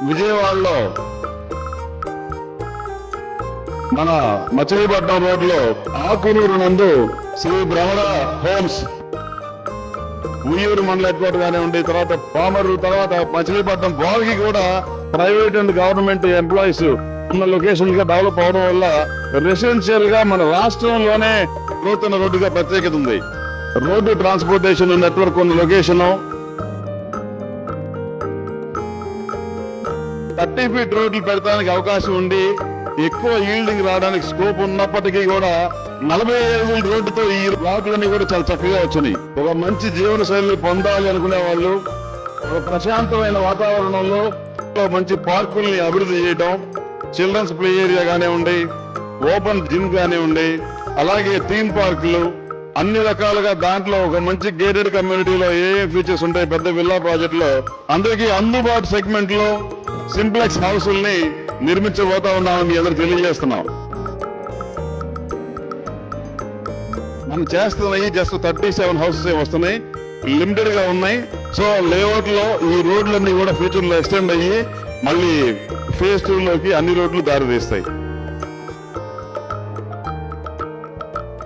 విజయవాడలో మన మచిలీపట్నం రోడ్లో ఆకునూరు నందు శ్రీ భ్రమణ హోమ్స్ ఉయ్యూరు మండల హెడ్ క్వార్టర్ గానే తర్వాత పామరు, తర్వాత మచిలీపట్నం బాల్కి కూడా ప్రైవేట్ అండ్ గవర్నమెంట్ ఎంప్లాయీస్ ఉన్న లొకేషన్ గా డెవలప్ అవడం వల్ల రెసిడెన్షియల్ గా మన రాష్ట్రంలోనే నూతన రోడ్డుగా ప్రత్యేకత ఉంది. రోడ్డు ట్రాన్స్పోర్టేషన్ నెట్వర్క్ ఉన్న లొకేషన్ 30 ఫీట్ రోడ్లు పెడతానికి అవకాశం ఉండి ఎక్కువ ఈల్డింగ్ రావడానికి స్కోప్ ఉన్నప్పటికీ కూడా 45 రోడ్డుతో ఈ బ్లాకులన్నీ కూడా చాలా చక్కగా వచ్చినాయి. ఒక మంచి జీవన శైలి పొందాలి అనుకునే వాళ్ళు ఒక ప్రశాంతమైన వాతావరణంలో మంచి పార్కుల్ని అభివృద్ధి చేయడం, చిల్డ్రన్స్ ప్లే ఏరియా కానివ్వండి, ఓపెన్ జిమ్ కానివ్వండి, అలాగే థీమ్ పార్కులు అన్ని రకాలుగా దాంట్లో ఒక మంచి గేటెడ్ కమ్యూనిటీలో ఏ ఫీచర్స్ ఉంటాయి పెద్ద విల్లా ప్రాజెక్ట్ లో అందరికీ అందుబాటు సెగ్మెంట్ లో సింప్లెక్స్ హౌసుల్ని నిర్మించబోతా ఉన్నామని మీ అందరూ తెలియజేస్తున్నాం. మనం చేస్తున్నాయి జస్ట్ 37 హౌసెస్ వస్తున్నాయి, లిమిటెడ్ గా ఉన్నాయి. సో లేఅవుట్ లో ఈ రోడ్లన్నీ కూడా ఫ్యూచర్ లో ఎక్స్టెండ్ అయ్యి మళ్ళీ ఫేజ్ 2 లోకి అన్ని రోడ్లు దారి తీస్తాయి.